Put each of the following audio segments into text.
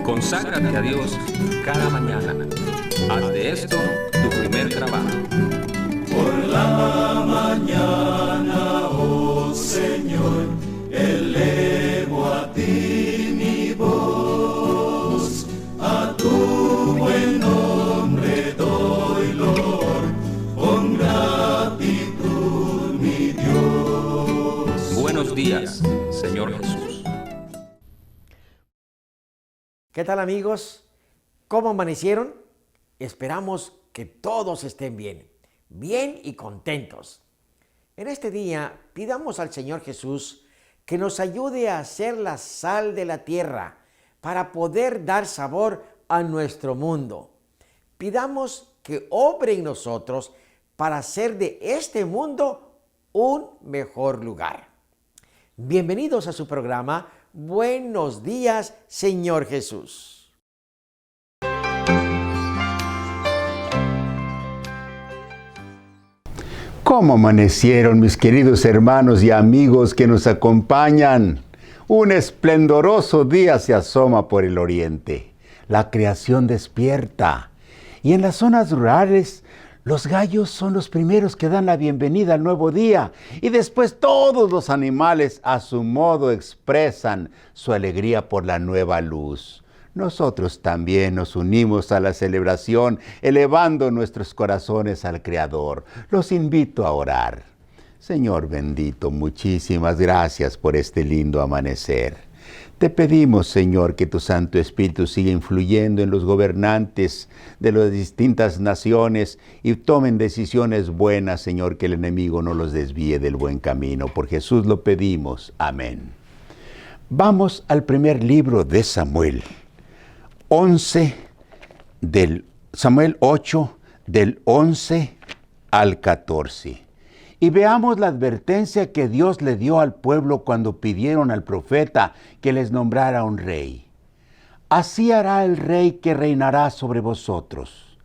Conságrate a Dios cada mañana. Haz de esto tu primer trabajo. Por la mañana, oh Señor, elevo a ti mi voz. A tu buen nombre doy loor, con gratitud mi Dios. Buenos días, Señor Jesús. ¿Qué tal, amigos? ¿Cómo amanecieron? Esperamos que todos estén bien y contentos. En este día pidamos al Señor Jesús que nos ayude a ser la sal de la tierra para poder dar sabor a nuestro mundo. Pidamos que obre en nosotros para hacer de este mundo un mejor lugar. Bienvenidos a su programa Buenos días, Señor Jesús. ¿Cómo amanecieron mis queridos hermanos y amigos que nos acompañan? Un esplendoroso día se asoma por el oriente. La creación despierta. Y en las zonas rurales, los gallos son los primeros que dan la bienvenida al nuevo día. Y después todos los animales a su modo expresan su alegría por la nueva luz. Nosotros también nos unimos a la celebración, elevando nuestros corazones al Creador. Los invito a orar. Señor bendito, muchísimas gracias por este lindo amanecer. Te pedimos, Señor, que tu Santo Espíritu siga influyendo en los gobernantes de las distintas naciones y tomen decisiones buenas, Señor, que el enemigo no los desvíe del buen camino. Por Jesús lo pedimos. Amén. Vamos al primer libro de Samuel. Samuel 8, del 11 al 14. Y veamos la advertencia que Dios le dio al pueblo cuando pidieron al profeta que les nombrara un rey. Así hará el rey que reinará sobre vosotros.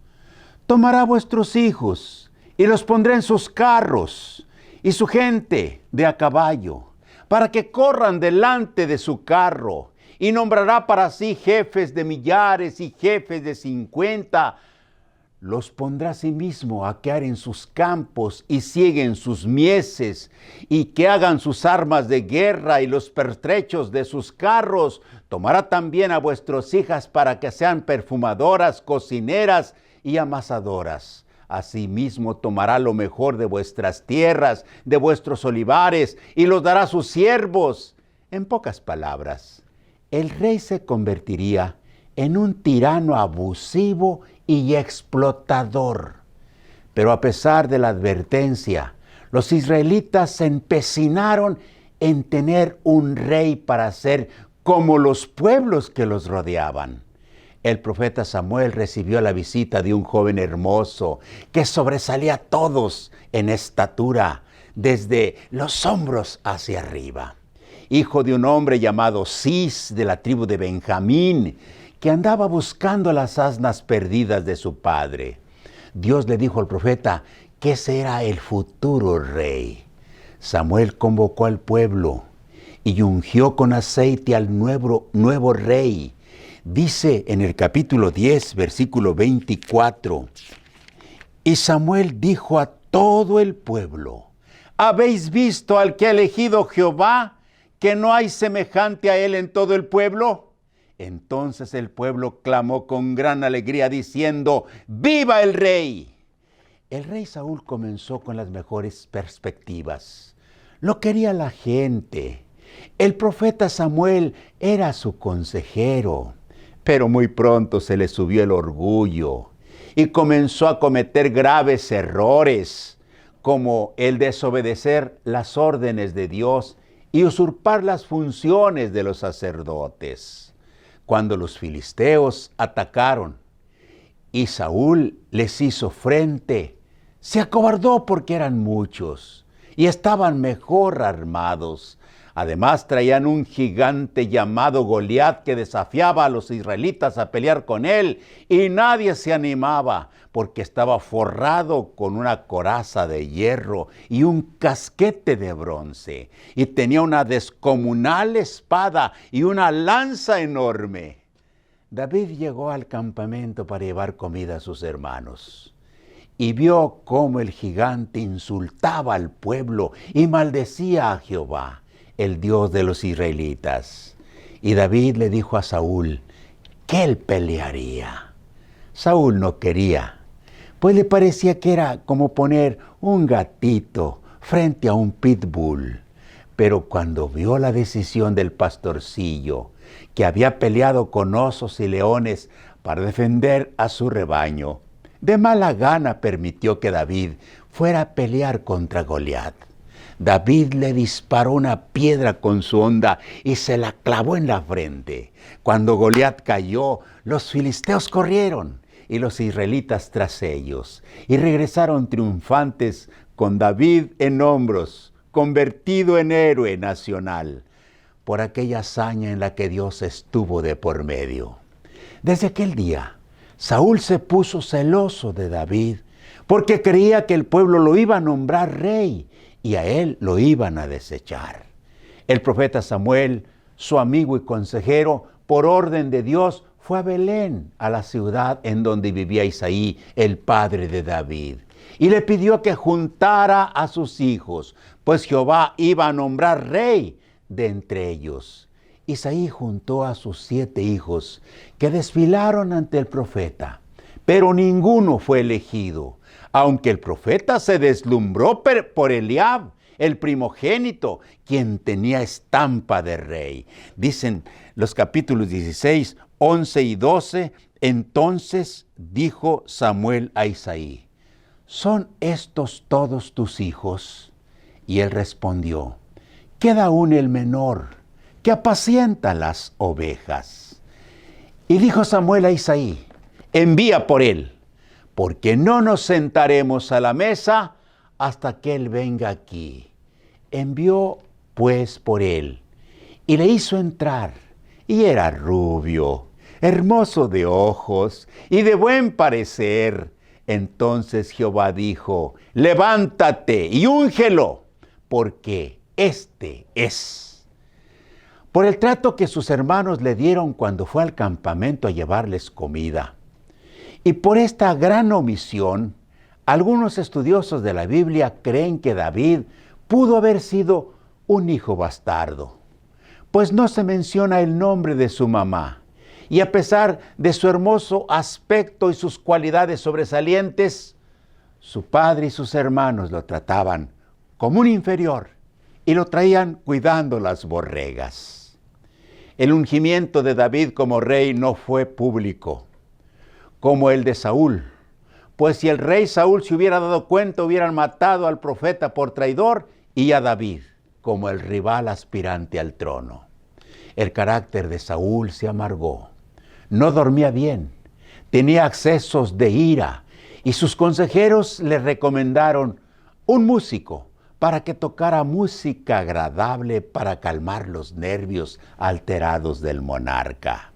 Tomará vuestros hijos y los pondrá en sus carros y su gente de a caballo, para que corran delante de su carro, y nombrará para sí jefes de millares y jefes de 50. Los pondrá a sí mismo a quedar en sus campos y sieguen sus mieses, y que hagan sus armas de guerra y los pertrechos de sus carros. Tomará también a vuestras hijas para que sean perfumadoras, cocineras y amasadoras. Asimismo tomará lo mejor de vuestras tierras, de vuestros olivares, y los dará a sus siervos. En pocas palabras, el rey se convertiría en un tirano abusivo y explotador. Pero a pesar de la advertencia, los israelitas se empecinaron en tener un rey para ser como los pueblos que los rodeaban. El profeta Samuel recibió la visita de un joven hermoso que sobresalía a todos en estatura, desde los hombros hacia arriba. Hijo de un hombre llamado Cis, de la tribu de Benjamín, que andaba buscando las asnas perdidas de su padre. Dios le dijo al profeta que ese era el futuro rey. Samuel convocó al pueblo y ungió con aceite al nuevo rey. Dice en el capítulo 10, versículo 24, y Samuel dijo a todo el pueblo: ¿habéis visto al que ha elegido Jehová, que no hay semejante a él en todo el pueblo? Entonces el pueblo clamó con gran alegría diciendo: ¡viva el rey! El rey Saúl comenzó con las mejores perspectivas. Lo quería la gente. El profeta Samuel era su consejero. Pero muy pronto se le subió el orgullo y comenzó a cometer graves errores, como el desobedecer las órdenes de Dios y usurpar las funciones de los sacerdotes. Cuando los filisteos atacaron y Saúl les hizo frente, se acobardó porque eran muchos y estaban mejor armados. Además traían un gigante llamado Goliat que desafiaba a los israelitas a pelear con él, y nadie se animaba porque estaba forrado con una coraza de hierro y un casquete de bronce, y tenía una descomunal espada y una lanza enorme. David llegó al campamento para llevar comida a sus hermanos y vio cómo el gigante insultaba al pueblo y maldecía a Jehová, el Dios de los israelitas. Y David le dijo a Saúl que él pelearía. Saúl no quería, pues le parecía que era como poner un gatito frente a un pitbull. Pero cuando vio la decisión del pastorcillo, que había peleado con osos y leones para defender a su rebaño, de mala gana permitió que David fuera a pelear contra Goliat. David le disparó una piedra con su honda y se la clavó en la frente. Cuando Goliat cayó, los filisteos corrieron y los israelitas tras ellos, y regresaron triunfantes con David en hombros, convertido en héroe nacional, por aquella hazaña en la que Dios estuvo de por medio. Desde aquel día, Saúl se puso celoso de David, porque creía que el pueblo lo iba a nombrar rey, y a él lo iban a desechar. El profeta Samuel, su amigo y consejero, por orden de Dios, fue a Belén, a la ciudad en donde vivía Isaí, el padre de David, y le pidió que juntara a sus hijos, pues Jehová iba a nombrar rey de entre ellos. Isaí juntó a sus 7 hijos, que desfilaron ante el profeta, pero ninguno fue elegido, aunque el profeta se deslumbró por Eliab, el primogénito, quien tenía estampa de rey. Dicen los capítulos 16, 11 y 12, entonces dijo Samuel a Isaí: ¿son estos todos tus hijos? Y él respondió: queda aún el menor, que apacienta las ovejas. Y dijo Samuel a Isaí: envía por él, porque no nos sentaremos a la mesa hasta que él venga aquí. Envió pues por él, y le hizo entrar, y era rubio, hermoso de ojos, y de buen parecer. Entonces Jehová dijo: levántate y úngelo, porque este es. Por el trato que sus hermanos le dieron cuando fue al campamento a llevarles comida, y por esta gran omisión, algunos estudiosos de la Biblia creen que David pudo haber sido un hijo bastardo, pues no se menciona el nombre de su mamá, y a pesar de su hermoso aspecto y sus cualidades sobresalientes, su padre y sus hermanos lo trataban como un inferior y lo traían cuidando las borregas. El ungimiento de David como rey no fue público, como el de Saúl, pues si el rey Saúl se hubiera dado cuenta, hubieran matado al profeta por traidor y a David como el rival aspirante al trono. El carácter de Saúl se amargó, no dormía bien, tenía accesos de ira, y sus consejeros le recomendaron un músico para que tocara música agradable para calmar los nervios alterados del monarca.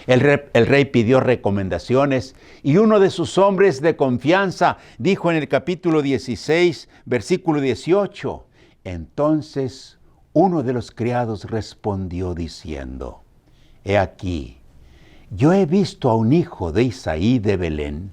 El rey pidió recomendaciones, y uno de sus hombres de confianza dijo en el capítulo 16, versículo 18, entonces uno de los criados respondió diciendo: he aquí, yo he visto a un hijo de Isaí de Belén,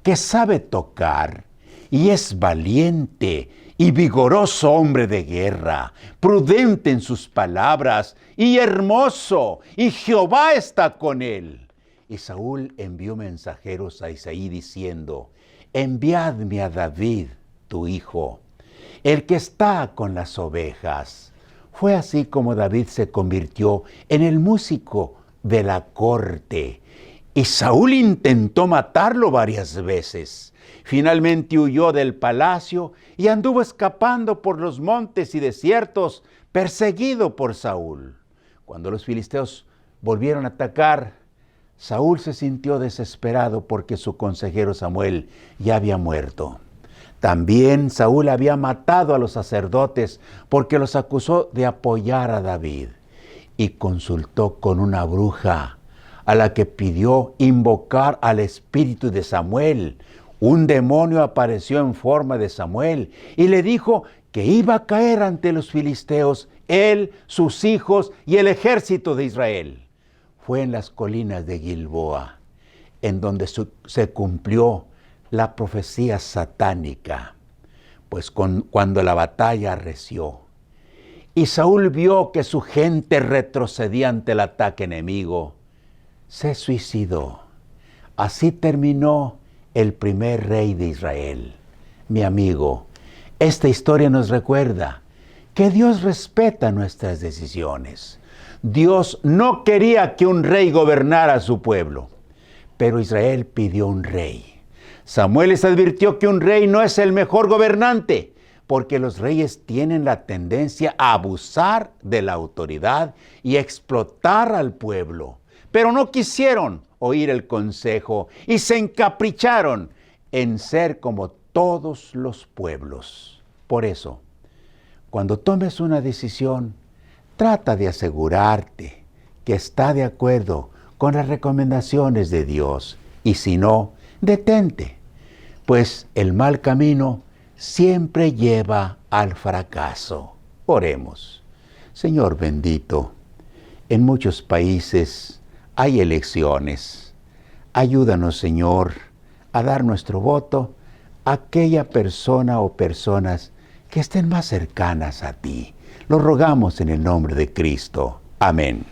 que sabe tocar y es valiente y vigoroso hombre de guerra, prudente en sus palabras y hermoso, y Jehová está con él. Y Saúl envió mensajeros a Isaí diciendo: enviadme a David, tu hijo, el que está con las ovejas. Fue así como David se convirtió en el músico de la corte. Y Saúl intentó matarlo varias veces. Finalmente huyó del palacio y anduvo escapando por los montes y desiertos, perseguido por Saúl. Cuando los filisteos volvieron a atacar, Saúl se sintió desesperado porque su consejero Samuel ya había muerto. También Saúl había matado a los sacerdotes porque los acusó de apoyar a David, y consultó con una bruja a la que pidió invocar al espíritu de Samuel. Un demonio apareció en forma de Samuel y le dijo que iba a caer ante los filisteos, él, sus hijos y el ejército de Israel. fue en las colinas de Gilboa, en donde se cumplió la profecía satánica, pues cuando la batalla arreció y Saúl vio que su gente retrocedía ante el ataque enemigo, se suicidó. Así terminó el primer rey de Israel. Mi amigo, esta historia nos recuerda que Dios respeta nuestras decisiones. Dios no quería que un rey gobernara a su pueblo, pero Israel pidió un rey. Samuel les advirtió que un rey no es el mejor gobernante, porque los reyes tienen la tendencia a abusar de la autoridad y explotar al pueblo. Pero no quisieron oír el consejo y se encapricharon en ser como todos los pueblos. Por eso, cuando tomes una decisión, trata de asegurarte que está de acuerdo con las recomendaciones de Dios. Y si no, detente, pues el mal camino siempre lleva al fracaso. Oremos. Señor bendito, en muchos países hay elecciones. Ayúdanos, Señor, a dar nuestro voto a aquella persona o personas que estén más cercanas a ti. Lo rogamos en el nombre de Cristo. Amén.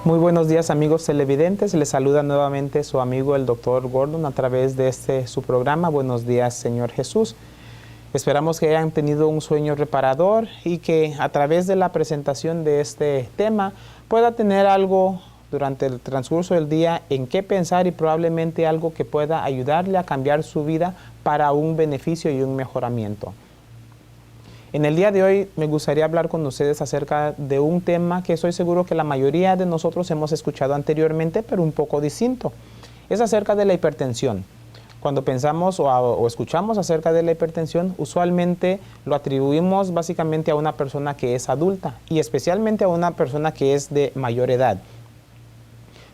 Muy buenos días, amigos televidentes. Les saluda nuevamente su amigo el Dr. Gordon a través de su programa Buenos Días, Señor Jesús. Esperamos que hayan tenido un sueño reparador y que a través de la presentación de este tema pueda tener algo durante el transcurso del día en qué pensar y probablemente algo que pueda ayudarle a cambiar su vida para un beneficio y un mejoramiento. En el día de hoy me gustaría hablar con ustedes acerca de un tema que estoy seguro que la mayoría de nosotros hemos escuchado anteriormente, pero un poco distinto. Es acerca de la hipertensión. Cuando pensamos o escuchamos acerca de la hipertensión, usualmente lo atribuimos básicamente a una persona que es adulta y especialmente a una persona que es de mayor edad.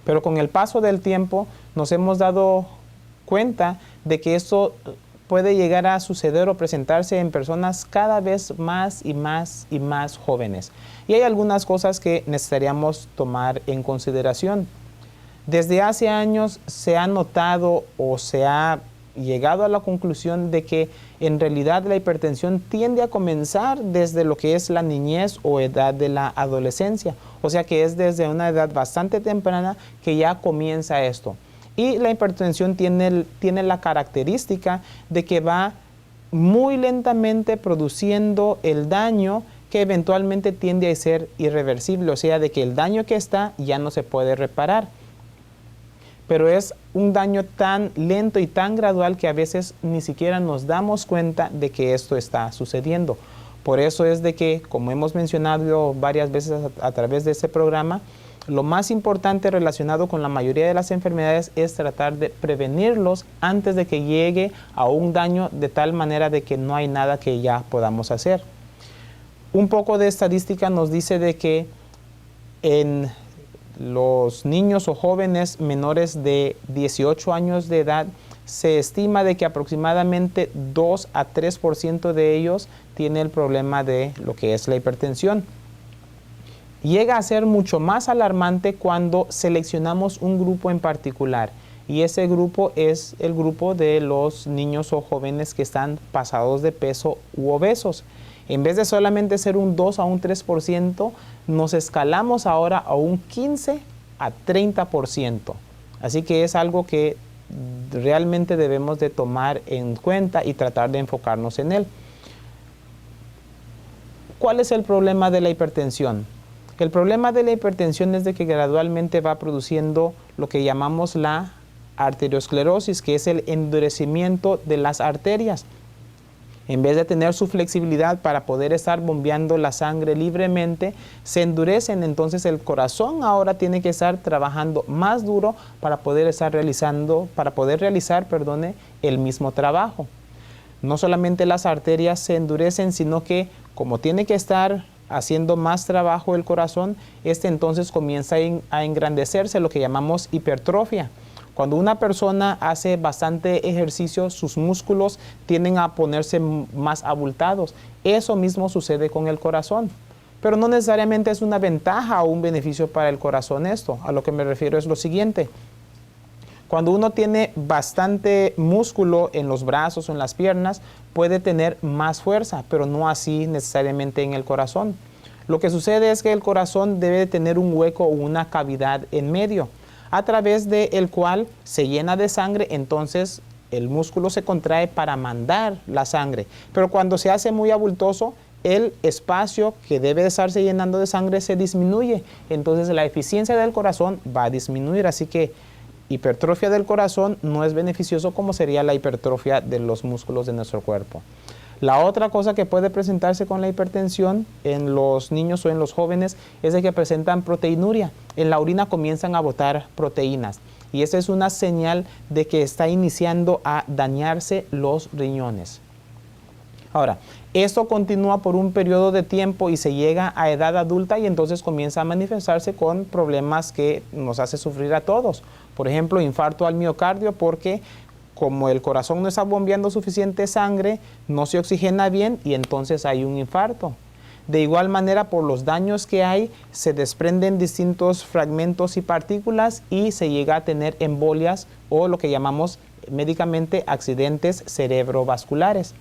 Pero con el paso del tiempo nos hemos dado cuenta de que esto puede llegar a suceder o presentarse en personas cada vez más y más y más jóvenes. Y hay algunas cosas que necesitaríamos tomar en consideración. Desde hace años se ha notado o se ha llegado a la conclusión de que en realidad la hipertensión tiende a comenzar desde lo que es la niñez o edad de la adolescencia. O sea que es desde una edad bastante temprana que ya comienza esto. Y la hipertensión tiene la característica de que va muy lentamente produciendo el daño que eventualmente tiende a ser irreversible, o sea, de que el daño que está ya no se puede reparar. Pero es un daño tan lento y tan gradual que a veces ni siquiera nos damos cuenta de que esto está sucediendo. Por eso es de que, como hemos mencionado varias veces a través de este programa, Lo más importante relacionado con la mayoría de las enfermedades es tratar de prevenirlos antes de que llegue a un daño de tal manera de que no hay nada que ya podamos hacer. Un poco de estadística nos dice de que en los niños o jóvenes menores de 18 años de edad se estima de que aproximadamente 2 a 3% de ellos tiene el problema de lo que es la hipertensión. Llega a ser mucho más alarmante cuando seleccionamos un grupo en particular, y ese grupo es el grupo de los niños o jóvenes que están pasados de peso u obesos. En vez de solamente ser un 2 a un 3%, nos escalamos ahora a un 15 a 30%. Así que es algo que realmente debemos de tomar en cuenta y tratar de enfocarnos en él. ¿Cuál es el problema de la hipertensión? El problema de la hipertensión es de que gradualmente va produciendo lo que llamamos la arteriosclerosis, que es el endurecimiento de las arterias. En vez de tener su flexibilidad para poder estar bombeando la sangre libremente, se endurecen. Entonces el corazón ahora tiene que estar trabajando más duro para poder realizar el mismo trabajo. No solamente las arterias se endurecen, sino que como tiene que estar haciendo más trabajo el corazón, entonces comienza a engrandecerse, lo que llamamos hipertrofia. Cuando una persona hace bastante ejercicio, sus músculos tienden a ponerse más abultados. Eso mismo sucede con el corazón. Pero no necesariamente es una ventaja o un beneficio para el corazón esto. A lo que me refiero es lo siguiente. Cuando uno tiene bastante músculo en los brazos o en las piernas, puede tener más fuerza, pero no así necesariamente en el corazón. Lo que sucede es que el corazón debe tener un hueco o una cavidad en medio, a través del cual se llena de sangre. Entonces el músculo se contrae para mandar la sangre. Pero cuando se hace muy abultoso, el espacio que debe de estarse llenando de sangre se disminuye. Entonces la eficiencia del corazón va a disminuir. Así que hipertrofia del corazón no es beneficioso como sería la hipertrofia de los músculos de nuestro cuerpo. La otra cosa que puede presentarse con la hipertensión en los niños o en los jóvenes es de que presentan proteinuria. En la orina comienzan a botar proteínas, y esa es una señal de que está iniciando a dañarse los riñones. Ahora, esto continúa por un periodo de tiempo y se llega a edad adulta, y entonces comienza a manifestarse con problemas que nos hace sufrir a todos. Por ejemplo, infarto al miocardio, porque como el corazón no está bombeando suficiente sangre, no se oxigena bien y entonces hay un infarto. De igual manera, por los daños que hay, se desprenden distintos fragmentos y partículas y se llega a tener embolias, o lo que llamamos médicamente accidentes cerebrovasculares.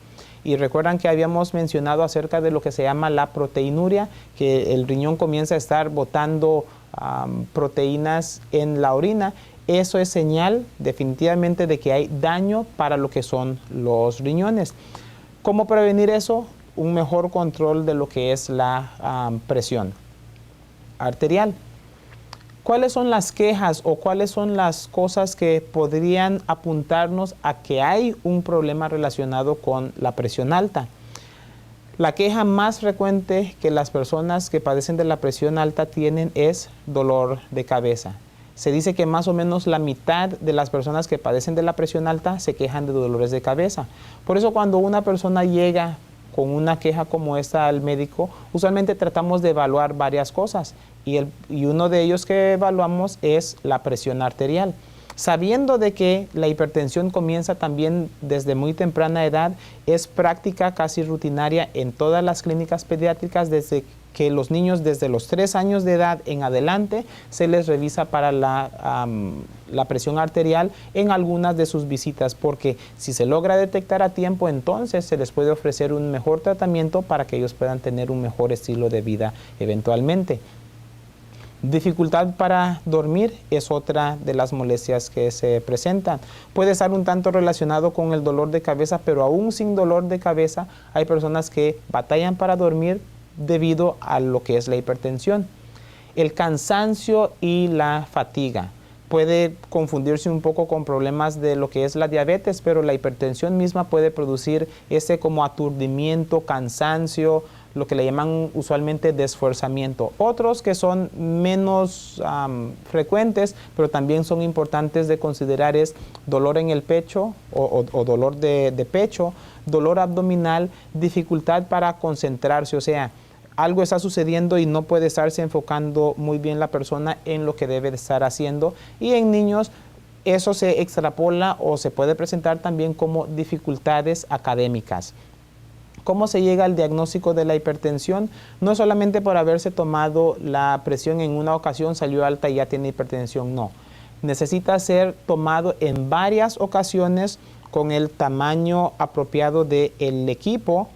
Y recuerdan que habíamos mencionado acerca de lo que se llama la proteinuria, que el riñón comienza a estar botando proteínas en la orina. Eso es señal definitivamente de que hay daño para lo que son los riñones. ¿Cómo prevenir eso? Un mejor control de lo que es la presión arterial. ¿Cuáles son las quejas o cuáles son las cosas que podrían apuntarnos a que hay un problema relacionado con la presión alta? La queja más frecuente que las personas que padecen de la presión alta tienen es dolor de cabeza. Se dice que más o menos la mitad de las personas que padecen de la presión alta se quejan de dolores de cabeza. Por eso cuando una persona llega con una queja como esta al médico, usualmente tratamos de evaluar varias cosas, y uno de ellos que evaluamos es la presión arterial. Sabiendo de que la hipertensión comienza también desde muy temprana edad, es práctica casi rutinaria en todas las clínicas pediátricas desde que los niños desde los 3 años de edad en adelante se les revisa para la presión arterial en algunas de sus visitas, porque si se logra detectar a tiempo, entonces se les puede ofrecer un mejor tratamiento para que ellos puedan tener un mejor estilo de vida eventualmente. Dificultad para dormir es otra de las molestias que se presentan. Puede estar un tanto relacionado con el dolor de cabeza, pero aún sin dolor de cabeza hay personas que batallan para dormir debido a lo que es la hipertensión. El cansancio y la fatiga. puede confundirse un poco con problemas de lo que es la diabetes, pero la hipertensión misma puede producir ese como aturdimiento, cansancio, lo que le llaman usualmente desfuerzamiento. Otros que son menos frecuentes, pero también son importantes de considerar, es dolor en el pecho o dolor de pecho, dolor abdominal, dificultad para concentrarse, o sea, algo está sucediendo y no puede estarse enfocando muy bien la persona en lo que debe de estar haciendo. Y en niños eso se extrapola o se puede presentar también como dificultades académicas. ¿Cómo se llega al diagnóstico de la hipertensión? No es solamente por haberse tomado la presión en una ocasión, salió alta y ya tiene hipertensión, no. Necesita ser tomado en varias ocasiones con el tamaño apropiado del equipo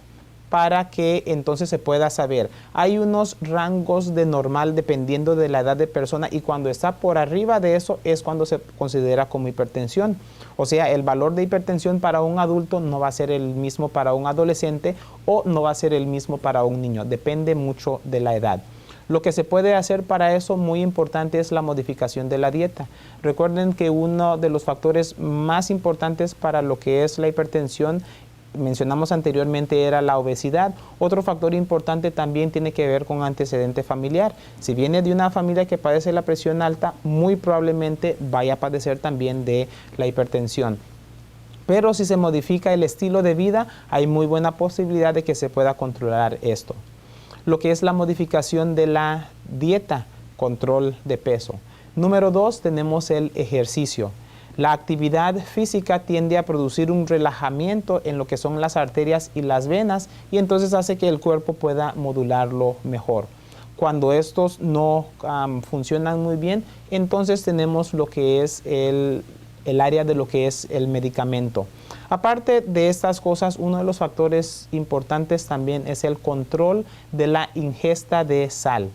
para que entonces se pueda saber. Hay unos rangos de normal dependiendo de la edad de persona y cuando está por arriba de eso es cuando se considera como hipertensión. O sea, el valor de hipertensión para un adulto no va a ser el mismo para un adolescente o no va a ser el mismo para un niño. Depende mucho de la edad. Lo que se puede hacer para eso, muy importante, es la modificación de la dieta. Recuerden que uno de los factores más importantes para lo que es la hipertensión, mencionamos anteriormente, era la obesidad. Otro factor importante también tiene que ver con antecedente familiar. Si viene de una familia que padece la presión alta, muy probablemente vaya a padecer también de la hipertensión. Pero si se modifica el estilo de vida, hay muy buena posibilidad de que se pueda controlar esto. Lo que es la modificación de la dieta, control de peso. Número 2, tenemos el ejercicio. La actividad física tiende a producir un relajamiento en lo que son las arterias y las venas y entonces hace que el cuerpo pueda modularlo mejor. Cuando estos no funcionan muy bien, entonces tenemos lo que es el área de lo que es el medicamento. Aparte de estas cosas, uno de los factores importantes también es el control de la ingesta de sal.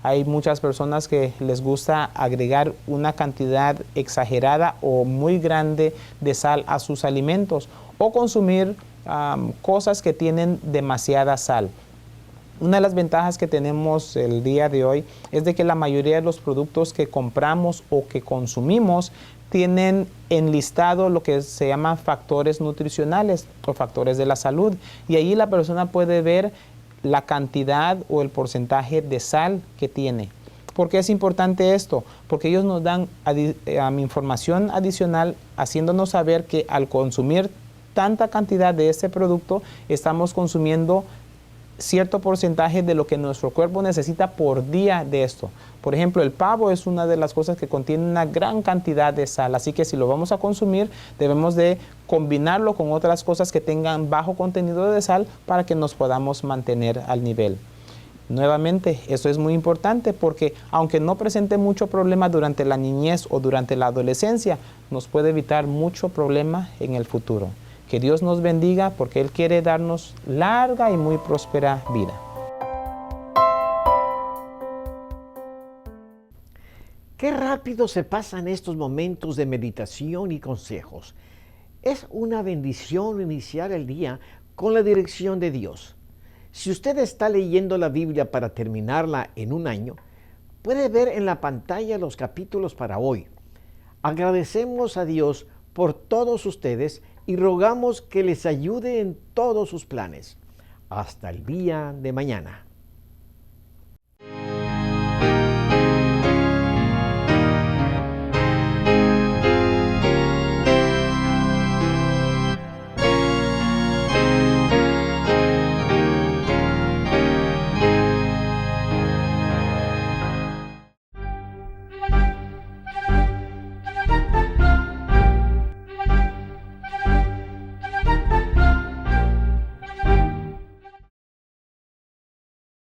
Hay muchas personas que les gusta agregar una cantidad exagerada o muy grande de sal a sus alimentos o consumir cosas que tienen demasiada sal. Una de las ventajas que tenemos el día de hoy es de que la mayoría de los productos que compramos o que consumimos tienen enlistado lo que se llama factores nutricionales o factores de la salud y ahí la persona puede ver la cantidad o el porcentaje de sal que tiene. ¿Por qué es importante esto? Porque ellos nos dan información adicional haciéndonos saber que al consumir tanta cantidad de este producto estamos consumiendo cierto porcentaje de lo que nuestro cuerpo necesita por día de esto. Por ejemplo, el pavo es una de las cosas que contiene una gran cantidad de sal, así que si lo vamos a consumir debemos de combinarlo con otras cosas que tengan bajo contenido de sal para que nos podamos mantener al nivel. Nuevamente, eso es muy importante porque aunque no presente mucho problema durante la niñez o durante la adolescencia, nos puede evitar mucho problema en el futuro. Que Dios nos bendiga porque Él quiere darnos larga y muy próspera vida. Qué rápido se pasan estos momentos de meditación y consejos. Es una bendición iniciar el día con la dirección de Dios. Si usted está leyendo la Biblia para terminarla en un año, puede ver en la pantalla los capítulos para hoy. Agradecemos a Dios por todos ustedes y rogamos que les ayude en todos sus planes. Hasta el día de mañana.